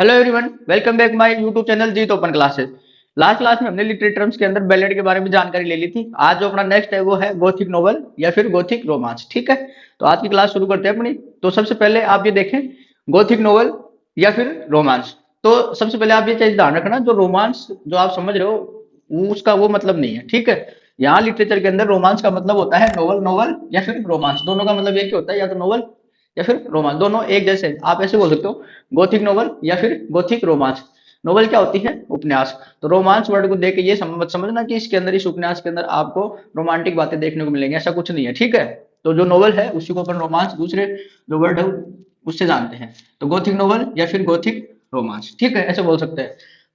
Hello everyone, welcome back my YouTube channel Jeet open classes. Last class में हमने literary terms के अंदर ballot के बारे में जानकारी ले ली थी। आज जो अपना नेक्स्ट है वो है गोथिक नोवेल या फिर गोथिक रोमांस। ठीक है, तो आज की क्लास शुरू करते हैं अपनी। तो सबसे पहले आप ये देखें, गोथिक नोवेल या फिर रोमांस। तो सबसे पहले आप ये चीज ध्यान रखना, जो रोमांस जो आप समझ रहे हो उसका वो मतलब नहीं है। ठीक है, यहाँ लिटरेचर के अंदर रोमांस का मतलब होता है नोवेल, नोवेल या फिर रोमांस, दोनों का मतलब एक ही होता है, या तो नोवेल या फिर रोमांस, दोनों एक जैसे हैं। आप ऐसे बोल सकते हो गोथिक नोवेल या फिर गोथिक रोमांस। नोवेल क्या होती है? उपन्यास। तो रोमांस वर्ड को देख के ये मत समझना कि इसके अंदर, इस उपन्यास के अंदर आपको रोमांटिक बातें देखने को मिलेंगी, ऐसा कुछ नहीं है। ठीक है, तो जो नोवेल है उसी को अपन रोमांस दूसरे जो वर्ड है उससे जानते हैं। तो गोथिक नोवेल या फिर गोथिक रोमांस, ठीक है, ऐसे बोल सकते हैं।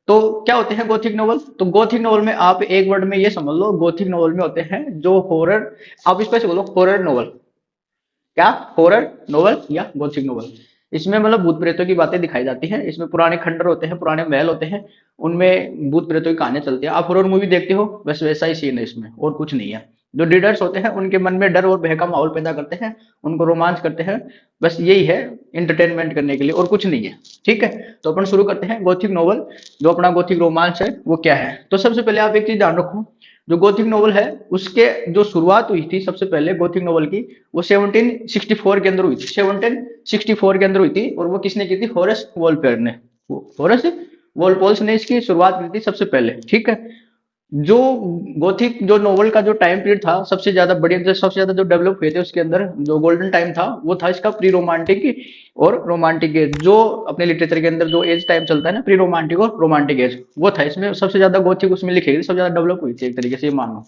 तो क्या होते हैं गोथिक नोवेल? तो गोथिक नोवेल में आप एक वर्ड में ये समझ लो, गोथिक नोवेल में होते हैं जो हॉरर, आप इस पर से बोलो हॉरर नोवेल। क्या? हॉरर नोवेल या गोथिक नोवेल। इसमें मतलब भूत प्रेतों की बातें दिखाई जाती हैं, इसमें पुराने खंडर होते हैं, पुराने महल होते हैं, उनमें भूत प्रेतों की कहानियां चलती है। आप हॉरर मूवी देखते हो, बस वैसा ही सीन है इसमें, और कुछ नहीं है। जो रीडर्स होते हैं उनके मन में डर और भय का माहौल पैदा करते हैं, उनको रोमांच करते हैं, बस यही है, इंटरटेनमेंट करने के लिए, और कुछ नहीं है। ठीक है, तो अपन शुरू करते हैं गोथिक नोवेल। जो अपना गोथिक रोमांच है वो क्या है? तो सबसे पहले आप एक चीज ध्यान रखो, जो गोथिक नोवेल है उसके जो शुरुआत हुई थी सबसे पहले गोथिक नोवेल की, वो 1764 के अंदर हुई थी। 1764 के अंदर हुई थी, और वो किसने की थी? हॉरेस वॉलपेयर ने। हॉरेस वॉलपोल्स ने इसकी शुरुआत की थी सबसे पहले। ठीक है, जो गोथिक जो नोवेल का जो टाइम पीरियड था, सबसे ज्यादा बढ़िया, सबसे ज्यादा जो डेवलप हुए थे उसके अंदर, जो गोल्डन टाइम था वो था इसका प्री रोमांटिक और रोमांटिक एज। जो अपने लिटरेचर के अंदर जो एज टाइम चलता है ना, प्री रोमांटिक और रोमांटिक एज, वो था इसमें सबसे ज्यादा गोथिक उसमें लिखी गई, सबसे ज्यादा डेवलप हुई थी एक तरीके से, ये मान लो।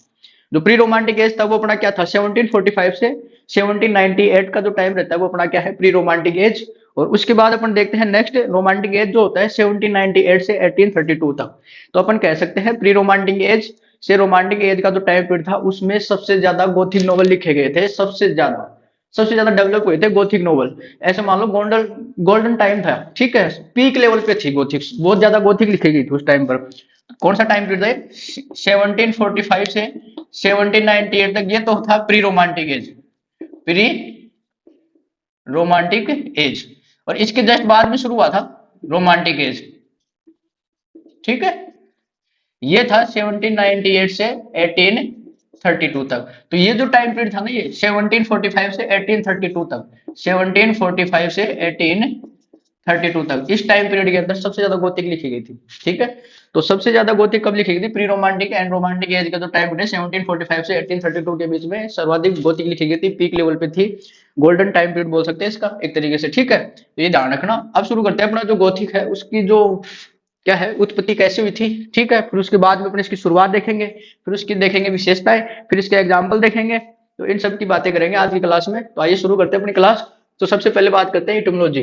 जो प्री रोमांटिक एज था वो अपना क्या था? 1745 से 1798 का जो टाइम रहता है वो अपना क्या है? Pre romantic as. और उसके बाद अपन देखते हैं नेक्स्ट रोमांटिक एज जो होता है 1798 से 1832 तक। तो अपन कह सकते हैं प्री रोमांटिक एज से रोमांटिक एज का जो टाइम पीरियड था उसमें सबसे ज्यादा गोथिक नोवेल लिखे गए थे, सबसे ज्यादा डेवलप हुए थे गोथिक नोवेल। ऐसे मान लो गोल्डन गोल्डन टाइम था। ठीक है, पीक लेवल पे थी गोथिक, बहुत ज्यादा गोथिक लिखी गई थी उस टाइम पर। कौन सा टाइम पीरियड है? 1745 से 1798 तक, ये तो था pre romantic as, pre romantic as. और इसके जस्ट बाद में शुरू हुआ था रोमांटिक एज। ठीक है, ये था 1798 से 1832 तक। तो ये जो टाइम पीरियड था ना, ये 1745 से 1832 तक, 1745 से 1832 तक, इस टाइम पीरियड के अंदर सबसे ज्यादा गोथिक लिखी गई थी। ठीक है, तो सबसे ज्यादा गोथिक कब लिखी गई थी? Pre romantic and romantic as का जो टाइम पीरियड है 1745 से 1832 के बीच में सर्वाधिक गोथिक लिखी गई थी, पीक लेवल पे थी, गोल्डन टाइम पीरियड बोल सकते हैं इसका एक तरीके से। ठीक है, तो ये ध्यान रखना। अब शुरू करते हैं अपना जो गोथिक है उसकी जो क्या है, उत्पत्ति कैसे हुई थी। ठीक है, फिर उसके बाद में अपने इसकी शुरुआत देखेंगे, फिर उसकी देखेंगे विशेषताएं, फिर इसके एग्जाम्पल देखेंगे। तो इन सब की बातें करेंगे आज की क्लास में। तो आइए शुरू करते हैं अपनी क्लास। तो सबसे पहले बात करते हैं इटोमोलॉजी।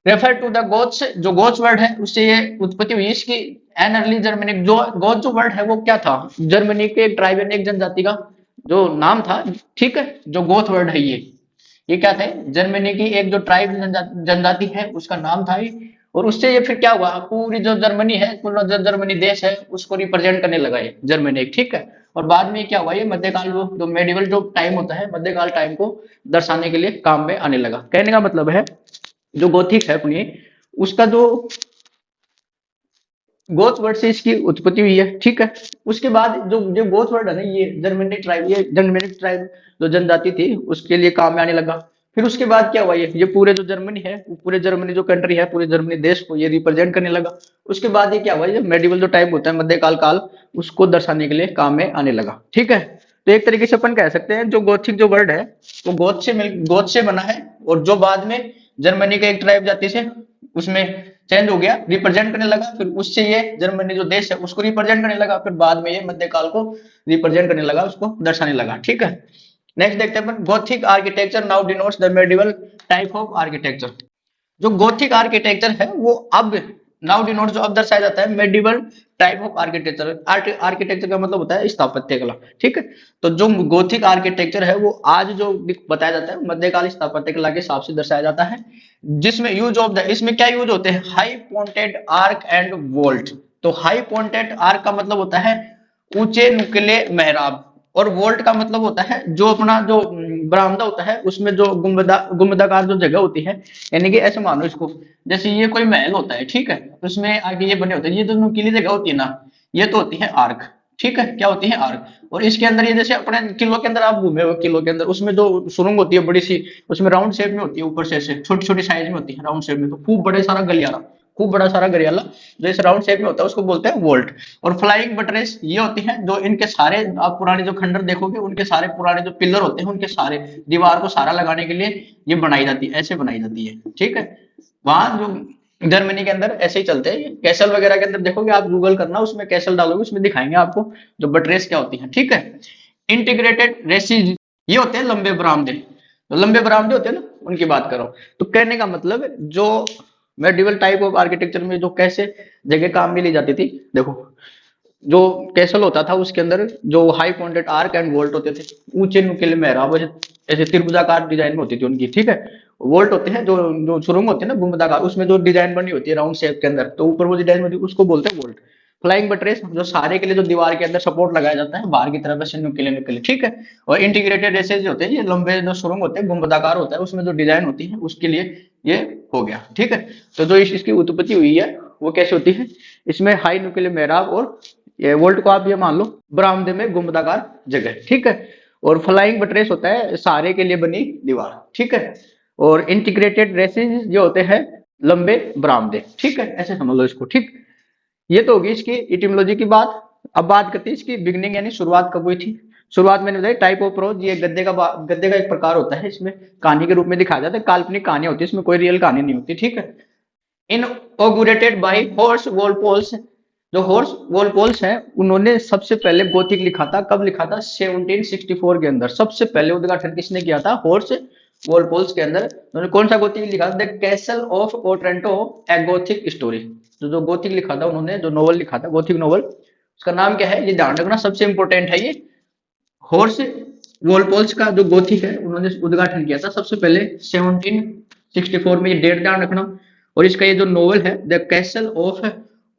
रेफर टू द गोथ्स, जो गोथ्स वर्ड है उससे ये उत्पत्ति हुई इसकी। एन अर्ली जर्मनिक, जो गोथ जो वर्ड है वो क्या था? जर्मनी के एक ट्राइब, एक जनजाति का जो नाम था। ठीक है, जो गोथ वर्ड है ये क्या थे? जर्मनी की एक जो ट्राइब जनजाति है उसका नाम था ये। और उससे ये फिर क्या हुआ, पूरी जो जर्मनी है, पूरा जो जर्मनी देश है उसको रिप्रेजेंट करने लगा ये जर्मनी। ठीक है, और बाद में क्या हुआ, ये मध्यकाल, वो जो मेडिवल जो टाइम होता है, मध्यकाल टाइम को दर्शाने के लिए काम में आने लगा। कहने का मतलब है जो गोथिक है अपनी, उसका जो गोथ वर्ड से इसकी उत्पत्ति हुई है। ठीक है, उसके बाद जो जो गोथ वर्ड है ना, ये जर्मेनिक ट्राइब जो जनजाति थी उसके लिए काम में आने लगा। फिर उसके बाद क्या हुआ, ये पूरे जो जर्मनी है, पूरे जर्मनी जो कंट्री है, पूरे जर्मनी देश को ये रिप्रेजेंट करने लगा। उसके बाद ये क्या हुआ, ये मेडिवल जो टाइम होता है, मध्यकाल काल, उसको दर्शाने के लिए काम में आने लगा। ठीक है, तो एक तरीके से अपन कह सकते हैं जो गोथिक जो वर्ड है वो गोथ से बना है, और जो बाद में जर्मनी के एक ट्राइब जाति से उसमें चेंज हो गया, रिप्रेजेंट करने लगा, फिर उससे ये जर्मनी जो देश है उसको रिप्रेजेंट करने लगा, फिर बाद में ये मध्यकाल को रिप्रेजेंट करने लगा, उसको दर्शाने लगा। ठीक है, नेक्स्ट देखते हैं अपन, Gothic architecture now denotes the medieval type of architecture. जो गोथिक आर्किटेक्चर है वो अब नाउ डिनोट्स, जो अब दर्शाया जाता है medieval type of architecture. Architecture का मतलब होता है स्थापत्य कला। ठीक है, तो जो गोथिक आर्किटेक्चर है वो आज जो बताया जाता है मध्यकाल स्थापत्य कला के हिसाब से दर्शाया जाता है, जिसमें यूज ऑफ द, इसमें क्या यूज होते हैं? High pointed arc and volt. तो हाई पॉइंटेड आर्क का मतलब होता है ऊंचे नुकीले मेहराब, और वोल्ट का मतलब होता है जो अपना जो बरामदा होता है उसमें जो गुंबदाकार जो जगह होती है, यानी कि ऐसे मानो इसको, जैसे ये कोई महल होता है, ठीक है, उसमें आगे ये बने होते हैं, ये जो नुकीली जगह होती है ना, ये तो होती है आर्क, ठीक है, क्या होती है आर्क। और इसके अंदर ये जैसे अपने किलो के अंदर आप घूमे हो, किलो के अंदर उसमें जो सुरंग होती है बड़ी सी, उसमें राउंड शेप में होती है, ऊपर से ऐसे छोटी छोटी साइज में होती है राउंड शेप में, तो खूब बड़े सारा गलियारा, खूब बड़ा सारा गरियाला जो इस राउंड शेप में होता है उसको बोलते हैं वोल्ट। और फ्लाइंग बटरेस ये होती है जो इनके सारे, आप पुराने जो खंडर देखोगे उनके सारे पुराने जो पिलर होते हैं उनके सारे दीवार को सहारा लगाने के लिए ये बनाई जाती है, ऐसे बनाई जाती है, ठीक है। वहां जो जर्मनी के अंदर ऐसे ही चलते हैं कैसल वगैरह के अंदर, देखोगे आप गूगल करना, उसमें कैसल डालोगे उसमें दिखाएंगे आपको जो बटरेस क्या होती है, ठीक है। इंटीग्रेटेड रेसिज ये होते हैं लंबे बरामदे, तो लंबे बरामदे होते हैं ना उनकी बात करो। तो कहने का मतलब जो मेडिवल टाइप ऑफ आर्किटेक्चर में जो कैसे जगह काम में ली जाती थी, देखो जो कैसल होता था उसके अंदर जो high pointed arc and volt होते थे, ऊंचे नुकीले मेहराब ऐसे त्रिभुजाकार डिजाइन में होती थी उनकी, ठीक है। वोल्ट होते हैं जो जो सुरंग होती है ना गुंबदाकार, उसमें जो डिजाइन बनी होती है राउंड शेप के अंदर, तो ऊपर वो डिजाइन बनी उसको बोलते हैं वोल्ट। फ्लाइंग बटरेस जो सारे के लिए जो दीवार के अंदर सपोर्ट लगाया जाता है बाहर की तरफ ऐसे नुकीले नुकीले, ठीक है। और इंटीग्रेटेड रेसेज होते हैं, ये लंबे जो सुरंग होते हैं गुंबदाकार होता है उसमें जो डिजाइन होती है उसके लिए ये हो गया, ठीक है। तो जो इसकी उत्पत्ति हुई है वो कैसे होती है, इसमें हाई नुकीले मेहराब और ये वोल्ट को आप ये मान लो बरामदे में गुंबदाकार जगह, ठीक है। और फ्लाइंग बटरेस होता है सहारे के लिए बनी दीवार, ठीक है। और इंटीग्रेटेड रेसेज जो होते हैं लंबे बरामदे, ठीक है, ऐसे समझ लो इसको, ठीक। ये तो होगी इसकी इटिमोलॉजी की बात। अब बात करते हैं इसकी बिगनिंग यानी शुरुआत कब हुई थी। शुरुआत मैंने बताई टाइप ऑफ प्रोज, ये गद्दे का एक प्रकार होता है, इसमें कहानी के रूप में दिखाया जाता है, काल्पनिक कहानी होती है, इसमें कोई रियल कहानी नहीं होती, ठीक है। इनऑगुरेटेड बाय हॉर्स वॉलपोल्स, जो हॉर्स वॉलपोल्स है उन्होंने सबसे पहले गोथिक लिखा था, कब लिखा था 1764 के अंदर, सबसे पहले उद्घाटन किसने किया था, हॉर्स वॉलपोल्स के अंदर उन्होंने कौन सा गोथिक लिखा, the castle of Otranto A Gothic story. जो गोथिक लिखा था उन्होंने, जो नोवेल लिखा था गोथिक नोवेल, उसका नाम क्या है ये ध्यान रखना, सबसे इंपॉर्टेंट है ये। हॉर्स वॉलपोल्स का जो गोथिक है उन्होंने उद्घाटन किया था सबसे पहले 1764 में, ये डेट ध्यान रखना। और इसका ये जो नोवेल है द कैसल ऑफ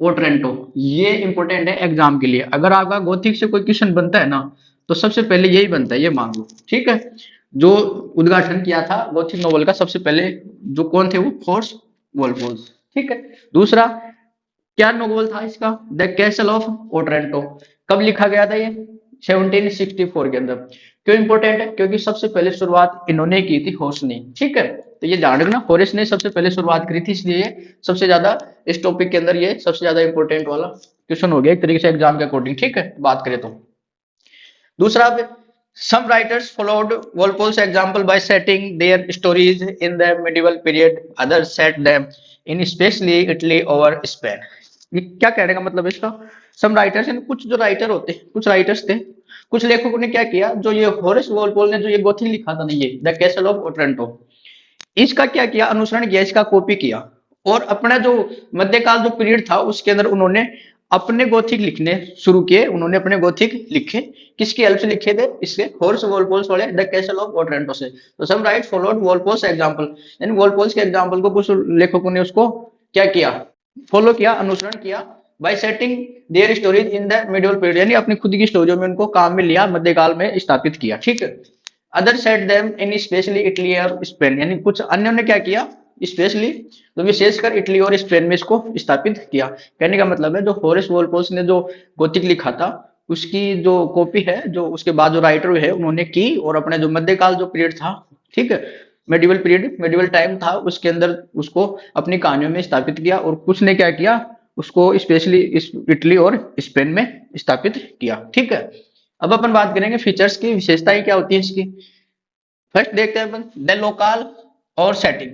ओट्रेंटो, ये इंपॉर्टेंट है एग्जाम के लिए, अगर आपका गोथिक से कोई क्वेश्चन बनता है ना तो सबसे पहले यही बनता है, ये मान लो, ठीक है। जो उद्घाटन किया था गोथिक नोवेल का सबसे पहले जो कौन थे वो हॉर्स वॉलपोल्स, ठीक है। दूसरा क्या नोवेल था इसका, द कैसल ऑफ ओट्रेंटो, कब लिखा गया था ये 1764 के अंदर। क्यों इंपॉर्टेंट है, क्योंकि सबसे पहले शुरुआत इन्होंने की थी, हॉर्स ने, ठीक है। तो ये ध्यान रखना हॉरेस ने सबसे पहले शुरुआत करी थी, इसलिए ये सबसे ज्यादा इस टॉपिक के अंदर ये सबसे ज्यादा इंपॉर्टेंट वाला क्वेश्चन हो गया एक तरीके से एग्जाम के अकॉर्डिंग, ठीक है, बात करें तो। दूसरा, some writers followed Walpole's example by setting their stories in the medieval period, others set them in especially Italy over Spain। ये क्या कहने का मतलब है इसका, सम राइटर्स, कुछ जो राइटर होते हैं, कुछ राइटर्स थे, कुछ लेखकों ने क्या किया, जो ये होरेस वॉलपोल ने जो ये गोथिक लिखा था ना, ये द कैसल ऑफ ओट्रेंटो, इसका क्या किया, अनुसरण किया, इसका कॉपी किया। और अपना जो मध्यकाल जो पीरियड था उसके अंदर उन्होंने अपने गोथिक लिखने शुरू किए, उन्होंने अपने गोथिक लिखे, किसकी हेल्प से लिखे थे, इसके हॉर्स वॉलपोल्स वाले द कैसल ऑफ ओट्रेंटो से। तो सम राइट फॉलोड वॉलपोल्स एग्जांपल, यानी वॉलपोल्स के एग्जांपल को कुछ लेखकों ने उसको क्या किया, फॉलो किया, अनुसरण किया, bye setting their stories in the medieval period, यानी अपनी खुद की स्टोरियों में उनको काम में लिया, मध्यकाल में स्थापित किया, ठीक है। Other set them in specially Italy और स्पेन, यानी कुछ अन्यों ने क्या किया, स्पेशली तो विशेषकर इटली और स्पेन में इसको स्थापित किया। कहने का मतलब है जो हॉरेस वॉलपोल्स ने जो गोथिक लिखा था उसकी जो कॉपी है, जो उसके बाद जो राइटर है उन्होंने की, और अपने जो मध्यकाल जो पीरियड था, ठीक है, मेडिवल पीरियड, मेडिवल टाइम था, उसके अंदर उसको अपनी कहानियों में स्थापित किया। और कुछ ने क्या किया, उसको स्पेशली इटली और स्पेन में स्थापित किया, ठीक है। अब अपन बात करेंगे फीचर्स की, विशेषताएं क्या होती है इसकी। फर्स्ट देखते हैं अपन द लोकल और सेटिंग।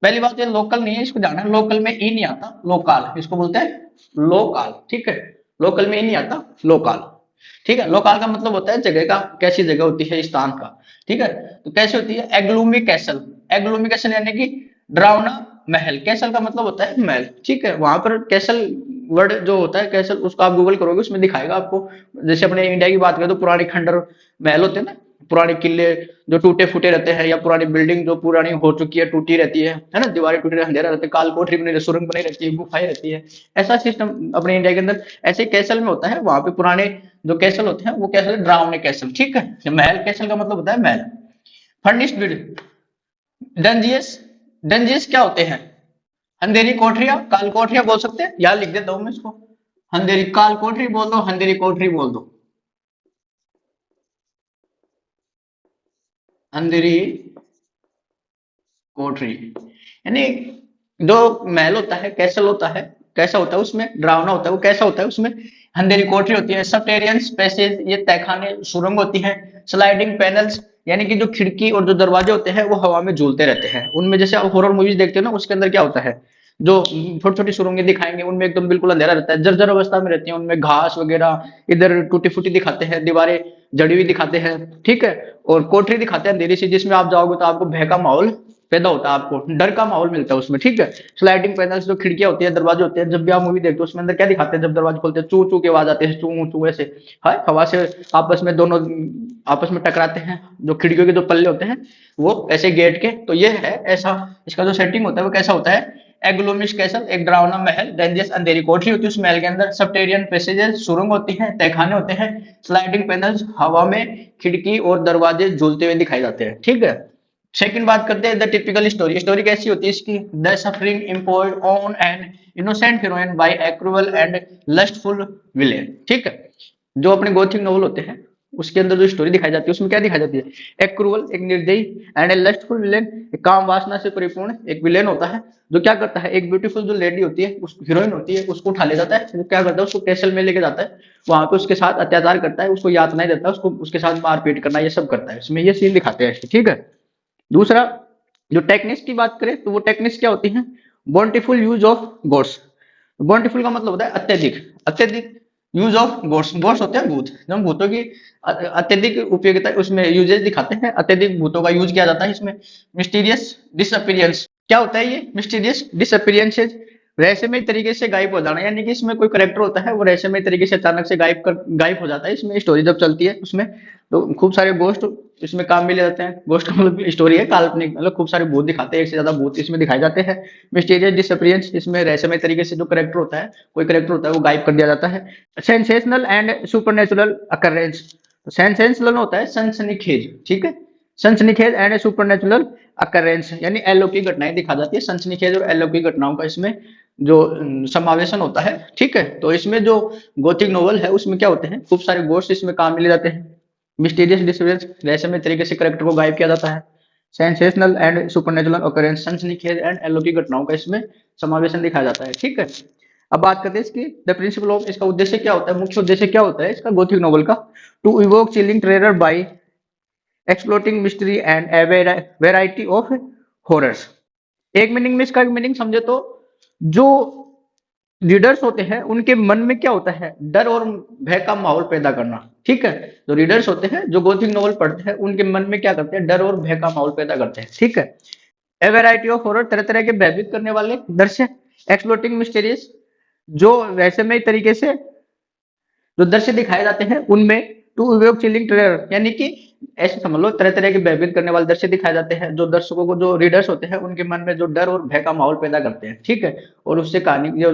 पहली बात ये लोकल नहीं है, इसको जाना है, लोकल में ई नहीं आता, लोकल इसको बोलते हैं लोकल, ठीक है। लोकल में ई नहीं आता, लोकल, ठीक है। लोकल का मतलब होता है जगह का, कैसी जगह होती है, स्थान का, ठीक है। तो कैसे होती है, एग्लूमी कैसल, एग्लूमी कैसल यानी कि डरावना महल, कैसल का मतलब होता है महल, ठीक है। वहां पर कैसल वर्ड जो होता है कैसल, उसको आप गूगल करोगे उसमें दिखाएगा आपको। जैसे अपने इंडिया की बात करें तो पुराने खंडर महल होते हैं ना, पुराने किले जो टूटे फूटे रहते हैं, या पुरानी बिल्डिंग जो पुरानी हो चुकी है, टूटी रहती है ना, दीवारें टूटी, अंधेरा रहता है, काल कोठरी बनी, सुरंग बनी रहती है, गुफाएं रहती है, ऐसा सिस्टम अपने इंडिया के अंदर ऐसे कैसल में होता है। वहां पे पुराने जो कैसल होते हैं वो कैसल डरावने कैसल, ठीक है। महल कैसल का मतलब होता है महल। Furnished with डंजियस। डंजियस क्या होते हैं? अंधेरी कोठरिया, काल कोठरिया बोल सकते हैं, यहाँ लिख देता हूं मैं इसको। अंधेरी काल कोठरी बोल दो, अंधेरी कोठरी बोल दो, अंधेरी कोठरी। यानी जो महल होता है, कैसल होता है, कैसा होता है उसमें, डरावना होता है, वो कैसा होता है उसमें? अंधेरी कोठरी होती है। सबटेरियन पैसेज, ये तहखाने सुरंग होती है। स्लाइडिंग पैनल्स, यानी कि जो खिड़की और जो दरवाजे होते हैं वो हवा में झूलते रहते हैं। उनमें जैसे आप हॉरर मूवीज देखते हो ना, उसके अंदर क्या होता है, जो छोटी छोटी सुरंगें दिखाएंगे उनमें एकदम बिल्कुल अंधेरा रहता है, जर्जर अवस्था में रहती है, उनमें घास वगैरह इधर टूटी फूटी दिखाते हैं, दीवारें जड़ी हुई दिखाते हैं, ठीक है। और कोठरी दिखाते हैं अंधेरी सी, जिसमें आप जाओगे तो आपको भय का माहौल पैदा होता है, आपको डर का माहौल मिलता है उसमें, ठीक है। स्लाइडिंग पैनल्स, जो खिड़कियां होती है, दरवाजे होते हैं, जब भी आप मूवी देखते हो उसमें अंदर क्या दिखाते हैं, जब दरवाजे खोलते हैं चू चू की आवाज आती है, चू चू ऐसे, है हवा से आपस में दोनों आपस में टकराते हैं, जो खिड़कियों के जो पल्ले होते हैं वो ऐसे गेट के। तो ये है ऐसा, इसका जो सेटिंग होता है वो कैसा होता है? एग्लोमिश कैसल, एक डरावना महल। डेंजरस, अंधेरी कोठरी होती है उस महल के अंदर। सबटेरियन पैसेजेस, सुरंग होती है, तहखाने होते हैं। स्लाइडिंग पैनल्स, हवा में खिड़की और दरवाजे झूलते हुए दिखाई जाते हैं, ठीक है। सेकंड बात करते हैं द टिपिकल स्टोरी। स्टोरी कैसी होती है इसकी? The suffering imposed on an innocent heroine by a cruel and lustful villain, ठीक है। जो अपने गोथिक नॉवल होते हैं उसके अंदर जो स्टोरी दिखाई जाती है उसमें क्या दिखाई जाती है? एक क्रूअल, एक निर्दयी, एंड ए लस्टफुल विलेन, एक काम वासना से परिपूर्ण एक विलेन होता है, जो क्या करता है, एक ब्यूटीफुल जो लेडी होती है, उस हीरोइन होती है, उसको उठा ले जाता है, वो क्या करता है, उसको कैसल में लेके जाता है, वहां पे उसके साथ अत्याचार करता है, उसको यातनाएं देता है, उसको उसके साथ मारपीट करना ये सब करता है, इसमें ये सीन दिखाते हैं, ठीक है। दूसरा, जो टेक्निक्स की बात करें तो वो टेक्निक्स क्या होती हैं? बोंटिफुल यूज ऑफ गोड्स। बोंटिफुल का मतलब होता है अत्यधिक, अत्यधिक यूज ऑफ गोड्स। गोड्स होते हैं भूत, जब भूतों की अत्यधिक उपयोगिता उसमें यूजेज दिखाते हैं, अत्यधिक भूतों का यूज किया जाता है इसमें। मिस्टीरियस डिसअपीयरेंस, क्या होता है ये मिस्टीरियस डिसअपीयरेंसेज? रहस्यमय तरीके से गायब हो जाना, यानी कि इसमें कोई करेक्टर होता है वो रहस्यमय तरीके से अचानक से गायब हो जाता है इसमें, स्टोरी जब चलती है उसमें। तो खूब सारे गोस्ट इसमें काम में ले जाते हैं। गोस्ट का मतलब स्टोरी है काल्पनिक, मतलब खूब सारे भूत दिखाते हैं, एक से ज्यादा भूत इसमें दिखाए जाते हैं। मिस्टीरियस डिसअपीयरेंस, इसमें रहस्यमय तरीके से जो करेक्टर होता है, कोई करेक्टर होता है वो गायब कर दिया जाता है। सेंसेशनल एंड सुपरनेचुरल अकरेंस, तो सेंसेशनल होता है सनसनीखेज, ठीक है। सनसनीखेज एंड सुपरनेचुरल अकरेंस, यानी अलौकिक घटनाएं दिखा जाती है। सनसनीखेज और अलौकिक घटनाओं का इसमें जो समावेशन होता है, ठीक है। तो इसमें जो गोथिक नोवेल है उसमें क्या होते हैं, खूब सारे गोस्ट इसमें काम में ले जाते हैं। मिस्टीरियस डिसअपीयरेंस, रहस्यमय तरीके से करेक्टर को गायब किया जाता है। सेंसेशनल एंड सुपरनेचुरल ऑकरेंस, सनसनीखेज एंड अलौकिक घटनाओं का इसमें समावेशन दिखाया जाता है, ठीक है। अब बात करते हैं इसकी द प्रिंसिपल ऑफ, इसका उद्देश्य क्या होता है, मुख्य उद्देश्य क्या होता है इसका गोथिक नोवेल का? To evoke chilling terror by exploiting mystery and a variety of horrors. एक मीनिंग में इसका मीनिंग समझे तो, जो रीडर्स होते हैं उनके मन में क्या होता है, डर और भय का माहौल पैदा करना, ठीक है। जो रीडर्स होते हैं जो गोथिक नॉवल पढ़ते हैं उनके मन में क्या करते हैं, डर और भय का माहौल पैदा करते हैं, ठीक है। ए वैरायटी ऑफ हॉरर, तरह तरह के भयभीत करने वाले दृश्य। एक्सप्लोटिंग मिस्टीरियस, जो रहस्यमय तरीके से जो दृश्य दिखाए जाते हैं उनमें। टू इवोक चिलिंग टेरर, यानी कि ऐसे समझ लो तरह तरह के भयभीत करने वाले दृश्य दिखाए जाते हैं, जो दर्शकों को, जो रीडर्स होते हैं उनके मन में जो डर और भय का माहौल पैदा करते हैं, ठीक है। और उससे कहानी जो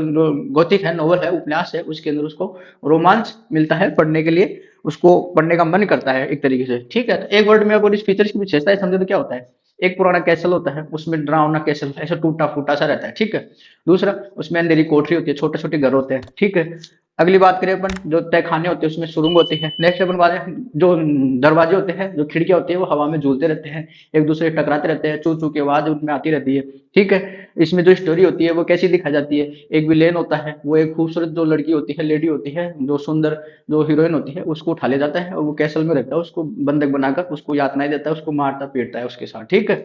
गोथिक है, नोवेल है, उपन्यास है, उसके अंदर उसको रोमांच मिलता है पढ़ने के लिए, उसको पढ़ने का मन करता है एक तरीके से, ठीक है। तो एक वर्ड में अगर इस फीचर्स की विशेषता समझे तो क्या होता है? एक पुराना कैसल होता है, उसमें डरावना कैसल ऐसा टूटा फूटा सा रहता है, ठीक है। दूसरा, उसमें अंधेरी कोठरी होती है, छोटे छोटे घर होते हैं, ठीक है। अगली बात करें अपन, जो तहखाने होते हैं उसमें सुरंग होती है। नेक्स्ट अपन बात है, जो दरवाजे होते हैं, जो खिड़कियां होती है, वो हवा में झूलते रहते हैं, एक दूसरे से टकराते रहते हैं, चू चू की आवाज उनमें आती रहती है, ठीक है। इसमें जो स्टोरी होती है वो कैसी दिखाई जाती है? एक विलेन होता है, वो एक खूबसूरत जो लड़की होती है, लेडी होती है, जो सुंदर जो हीरोइन होती है, उसको उठा ले जाता है और वो कैसल में रहता है, उसको बंधक बनाकर उसको यातनाएं देता है, उसको मारता पीटता है उसके साथ, ठीक है।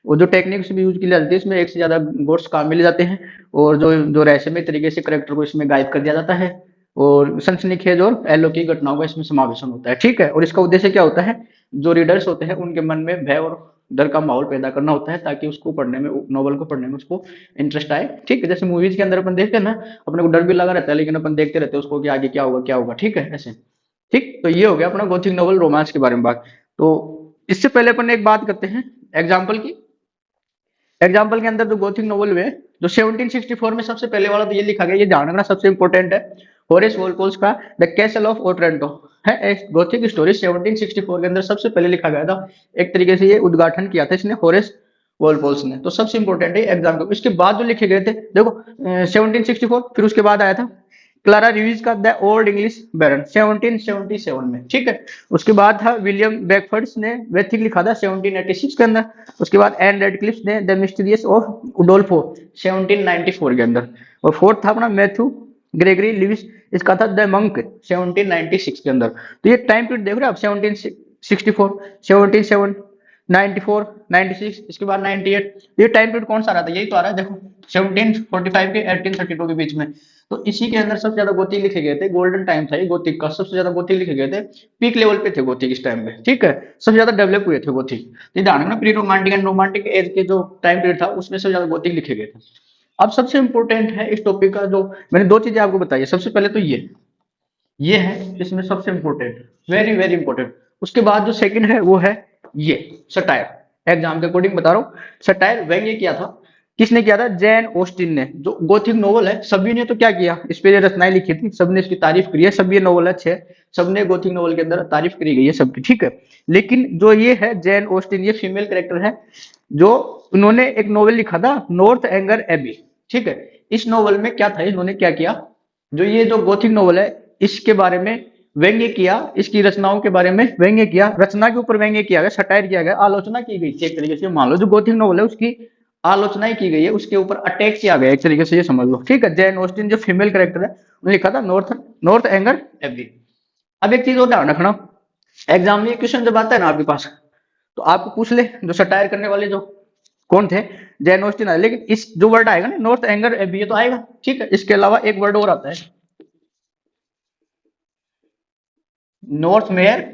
वो जो टेक्निक्स भी यूज की जाती है इसमें, एक से ज्यादा गोट्स काम में ले जाते हैं, और जो जो रहस्यमय तरीके से करेक्टर को इसमें गायब कर दिया जाता है, और सनसनीखेज और अलौकिक घटनाओं का इसमें समावेशन होता है, ठीक है। और इसका उद्देश्य क्या होता है? जो रीडर्स होते हैं उनके मन में भय और डर का माहौल पैदा करना होता है, ताकि उसको पढ़ने में, नोवेल को पढ़ने में उसको इंटरेस्ट आए, ठीक है। जैसे मूवीज के अंदर अपन देखते हैं ना, अपने को डर भी लगा रहता है लेकिन अपन देखते रहते हैं उसको कि आगे क्या होगा क्या होगा, ठीक है, ऐसे। ठीक, तो ये हो गया अपना गोथिक नोवेल रोमांस के बारे में बात। तो इससे पहले अपन एक बात करते हैं एग्जाम्पल की। एग्जाम्पल के अंदर जो गोथिक नोवेल में जो 1764 में सबसे पहले वाला तो ये लिखा गया, ये ध्यान रखना सबसे इंपॉर्टेंट है। होरेस वॉलपोल्स का द कैसल ऑफ ओट्रेंटो है एक गोथिक स्टोरी 1764 के अंदर सबसे पहले लिखा गया था। एक तरीके से ये उद्घाटन किया था इसने होरेस वॉलपोल्स ने। तो सबसे इंपॉर्टेंट है एग्जाम को। इसके बाद जो लिखे गए थे देखो 1764, फिर उसके बाद आया था क्लारा रिव्यूज का द ओल्ड इंग्लिश बैरन 1777 में, ठीक है। उसके बाद था विलियम बेकफर्ड्स ने वेथिक लिखा था 1786 के अंदर। उसके बाद एन रेडक्लिफ ने द मिस्टीरियस ऑफ उडोल्फो 1794 के अंदर। और फोर्थ था अपना मैथ्यू ग्रेगरी लिविस, इसका था द मंक 1796 के अंदर। तो ये टाइम पीरियड देख रहे हो आप 1764, 1797, 94, 96, इसके बाद 98। ये टाइम पीरियड कौन सा आ रहा था, यही तो आ रहा है देखो 1745 के 1832 के बीच में। तो इसी के अंदर सबसे ज्यादा गोथिक लिखे गए थे। गोल्डन टाइम था ये गोथिक का, सबसे ज्यादा गोथिक लिखे गए थे। पीक लेवल पे थे गोथिक इस टाइम पे, ठीक है। सबसे ज्यादा डेवलप हुए थे गोथिक। तो ध्यान रखना pre romantic and romantic as के जो टाइम पीरियड था उसमें सबसे ज्यादा गोथिक लिखे गए थे। अब सबसे इंपॉर्टेंट है इस टॉपिक का, जो मैंने दो चीजें आपको बताई है। सबसे पहले तो ये है इसमें सबसे इंपॉर्टेंट, वेरी वेरी इंपॉर्टेंट। उसके बाद जो सेकंड है वो है ये सटायर। एग्जाम के अकॉर्डिंग बता रहा हूँ, सटायर व्यंग्य किया था। किसने किया था? जैन ऑस्टिन ने। जो गोथिक नोवेल है सभी ने तो क्या किया, इस पे रचनाएं लिखी थी, सबने इसकी तारीफ करी है। सब ये नोवेल अच्छे है, सबने गोथिक नोवेल के अंदर तारीफ करी गई है सबकी, ठीक है। लेकिन जो ये है जैन ऑस्टिन, ये फीमेल कैरेक्टर है, जो उन्होंने एक नोवेल लिखा था नॉर्थ एंगर एबी, ठीक है। इस नोवेल में क्या था, इन्होंने क्या किया, जो ये जो गोथिक नोवेल है इसके बारे में व्यंग्य किया, इसकी रचनाओं के बारे में व्यंग्य किया, रचना के ऊपर व्यंग्य किया गया, सटायर किया गया, आलोचना की गई थी एक तरीके से। मान लो जो गोथिक नोवेल है उसकी आलोचना ही की गई है, उसके ऊपर अटैक किया गया एक तरीके से, ये समझ लो, ठीक है। जैन ऑस्टिन जो फीमेल कैरेक्टर है उन्होंने लिखा था नॉर्थ नॉर्थ एंगर एवरी। अब एक चीज और ध्यान रखना, एग्जाम में क्वेश्चन जब आता है ना आपके पास, तो आपको पूछ ले जो सटायर करने वाले जो कौन थे, जैन ऑस्टिन आए। लेकिन इस जो वर्ड आएगा ना नॉर्थ एंगर एबी, ये तो आएगा, ठीक है। इसके अलावा एक वर्ड और आता है नॉर्थ मेयर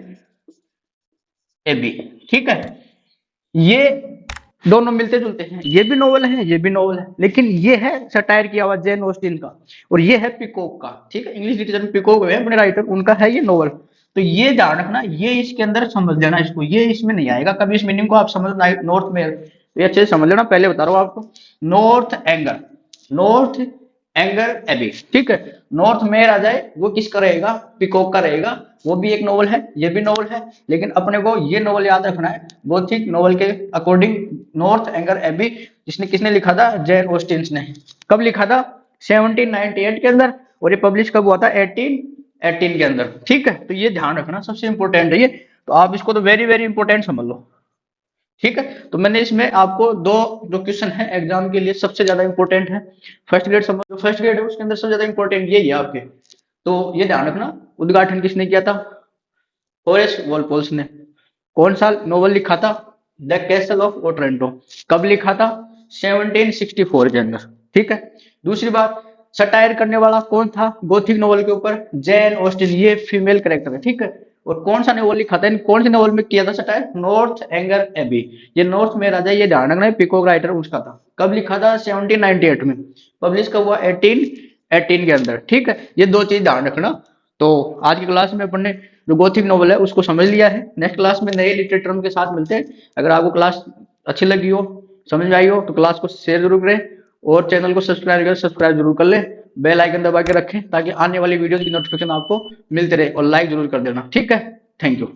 एबी, ठीक है। ये दोनों मिलते जुलते हैं, ये भी नोवेल है ये भी नोवेल है, लेकिन ये है सटायर की आवाज जैन ऑस्टिन का, और ये है पिकॉक का, ठीक है। इंग्लिश लिटरेचर में पिकॉक है अपने राइटर, उनका है ये नोवेल। तो ये ध्यान रखना, ये इसके अंदर समझ लेना इसको, ये इसमें नहीं आएगा कभी, इस मीनिंग को आप समझना नॉर्थ में, तो ये अच्छे से समझ लेना। पहले बता रहा हूँ आपको, नॉर्थ एंगर एबी, ठीक है। नॉर्थ में आ जाए वो किसका रहेगा, पिकॉक का रहेगा। वो भी एक नोवेल है, ये भी नोवेल है, लेकिन अपने को ये नोवेल याद रखना है गोथिक नोवेल के अकॉर्डिंग। नॉर्थ एंगर एबी जिसने किसने लिखा था, जैन ऑस्टिन ने। कब लिखा था? 1798 के अंदर, और ये पब्लिश कब हुआ था? 1818 के अंदर, ठीक है। तो ये ध्यान रखना, सबसे इंपॉर्टेंट है ये। तो आप इसको तो वेरी वेरी इंपॉर्टेंट समझ लो, ठीक है। तो मैंने इसमें आपको दो जो क्वेश्चन है एग्जाम के लिए सबसे ज्यादा इंपॉर्टेंट है, फर्स्ट ग्रेड समझ लो, फर्स्ट ग्रेड है उसके अंदर सबसे ज्यादा इंपॉर्टेंट यही है आपके। तो ये ध्यान रखना, उद्घाटन किसने किया था? होरेस वॉलपोल्स ने। कौन सा नोवेल लिखा था? The castle of Otranto. कब लिखा था? 1764 के अंदर, ठीक है। दूसरी बात, सटायर करने वाला कौन था गोथिक नोवेल के ऊपर? जैन ऑस्टिन, ये फीमेल कैरेक्टर है, ठीक है। और कौन सा नोवेल लिखा था, कौन से नोवेल में किया था सटायर? Northanger Abbey. ये नॉर्थ में राजा, ये ध्यान रखना है, पिकॉक राइटर उसका था। कब लिखा था? 1798 में। पब्लिश कब हुआ? 1818 के अंदर, ठीक है। ये दो चीज ध्यान रखना। तो आज की क्लास में अपन ने जो गोथिक नोवेल है उसको समझ लिया है। नेक्स्ट क्लास में नए लिटरेचर टर्म के साथ मिलते हैं। अगर आपको क्लास अच्छी लगी हो, समझ में आई हो, तो क्लास को शेयर जरूर करें, और चैनल को सब्सक्राइब जरूर कर ले, बेल आइकन दबा के रखें ताकि आने वाली वीडियो की नोटिफिकेशन आपको मिलते रहे, और लाइक जरूर कर देना, ठीक है। Thank you.